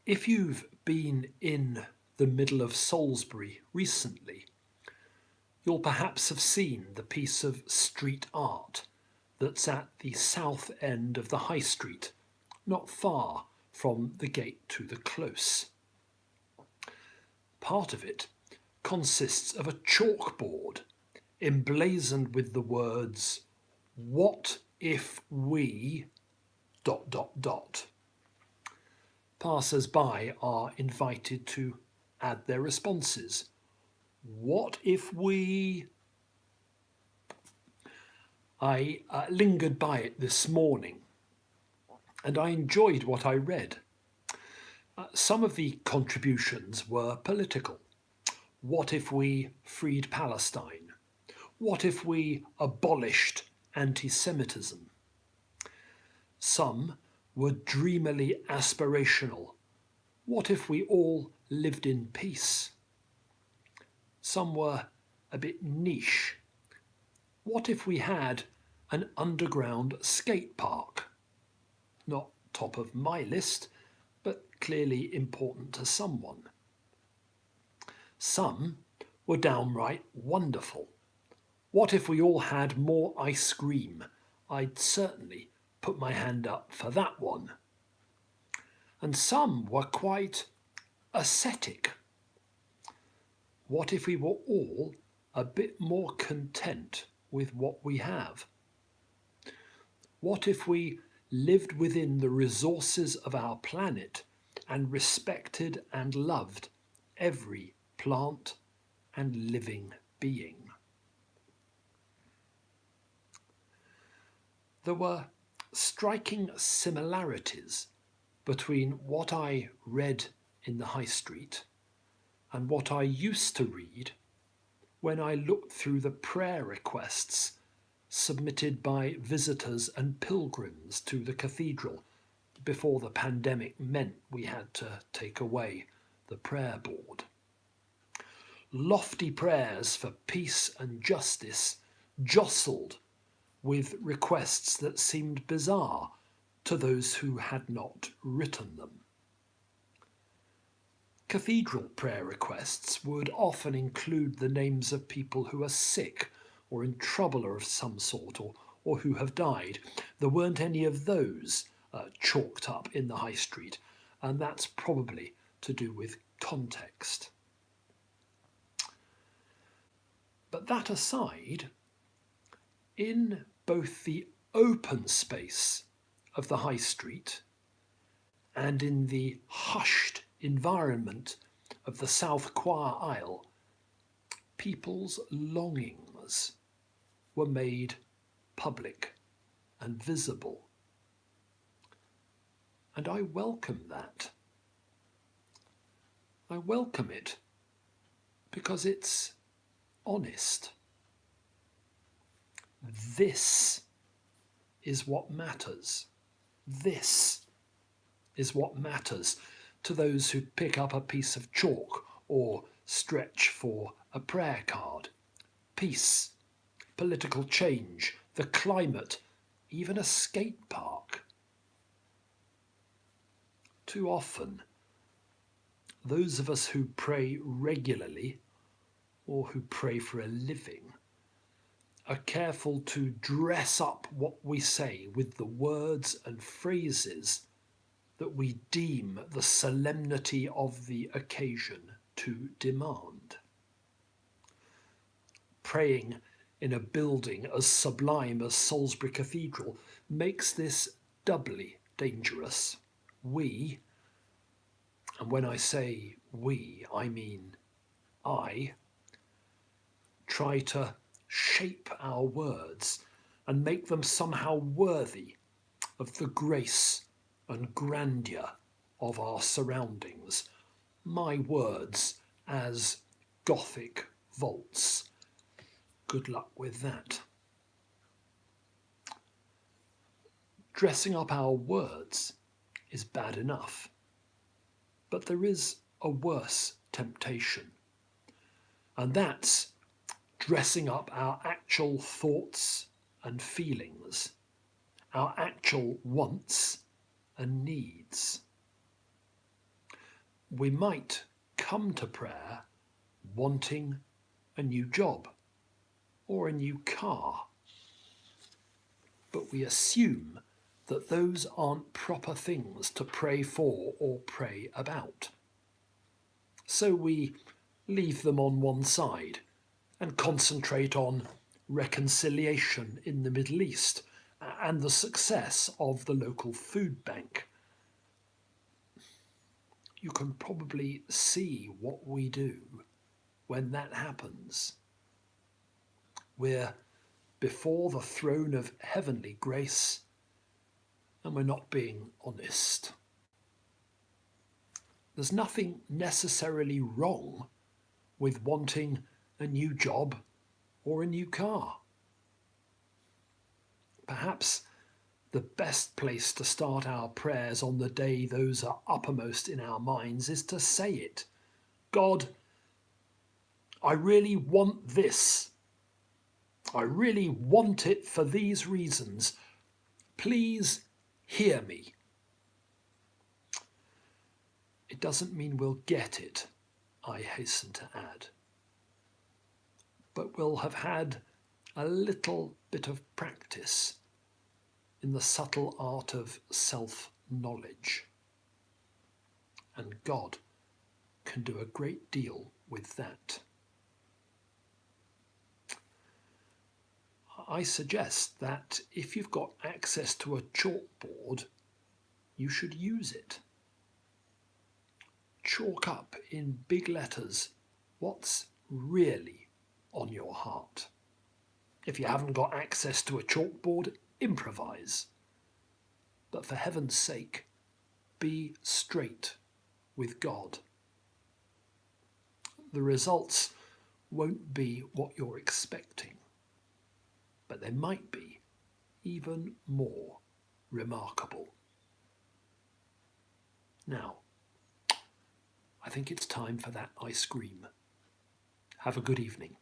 If you've been in the middle of Salisbury recently, you'll perhaps have seen the piece of street art that's at the south end of the high street, not far from the gate to the close. Part of it consists of a chalkboard emblazoned with the words, "What if we dot dot dot." Passers-by are invited to add their responses. What if we... I lingered by it this morning and I enjoyed what I read. Some of the contributions were political. What if we freed Palestine? What if we abolished anti-Semitism? Some were dreamily aspirational. What if we all lived in peace? Some were a bit niche. What if we had an underground skate park? Not top of my list, but clearly important to someone. Some were downright wonderful. What if we all had more ice cream? I'd certainly put my hand up for that one. And some were quite ascetic. What if we were all a bit more content with what we have? What if we lived within the resources of our planet and respected and loved every plant and living being? There were striking similarities between what I read in the high street and what I used to read when I looked through the prayer requests submitted by visitors and pilgrims to the cathedral before the pandemic meant we had to take away the prayer board. Lofty prayers for peace and justice jostled with requests that seemed bizarre to those who had not written them. Cathedral prayer requests would often include the names of people who are sick or in trouble of some sort, or who have died. There weren't any of those chalked up in the high street, and that's probably to do with context. But that aside, in both the open space of the high street and in the hushed environment of the South Choir Aisle, people's longings were made public and visible. And I welcome that. I welcome it because it's honest. This is what matters. This is what matters to those who pick up a piece of chalk or stretch for a prayer card. Peace, political change, the climate, even a skate park. Too often, those of us who pray regularly or who pray for a living are careful to dress up what we say with the words and phrases that we deem the solemnity of the occasion to demand. Praying in a building as sublime as Salisbury Cathedral makes this doubly dangerous. We, and when I say we, I mean I, try to shape our words and make them somehow worthy of the grace and grandeur of our surroundings. My words as Gothic vaults. Good luck with that. Dressing up our words is bad enough, but there is a worse temptation, and that's dressing up our actual thoughts and feelings, our actual wants and needs. We might come to prayer wanting a new job or a new car, but we assume that those aren't proper things to pray for or pray about. So we leave them on one side and concentrate on reconciliation in the Middle East and the success of the local food bank. You can probably see what we do when that happens. We're before the throne of heavenly grace and we're not being honest. There's nothing necessarily wrong with wanting a new job or a new car. Perhaps the best place to start our prayers on the day those are uppermost in our minds is to say it. God, I really want this. I really want it for these reasons. Please hear me. It doesn't mean we'll get it, I hasten to add, but we'll have had a little bit of practice in the subtle art of self-knowledge. And God can do a great deal with that. I suggest that if you've got access to a chalkboard, you should use it. Chalk up in big letters what's really on your heart. If you haven't got access to a chalkboard, improvise. But for heaven's sake, be straight with God. The results won't be what you're expecting, but they might be even more remarkable. Now, I think it's time for that ice cream. Have a good evening.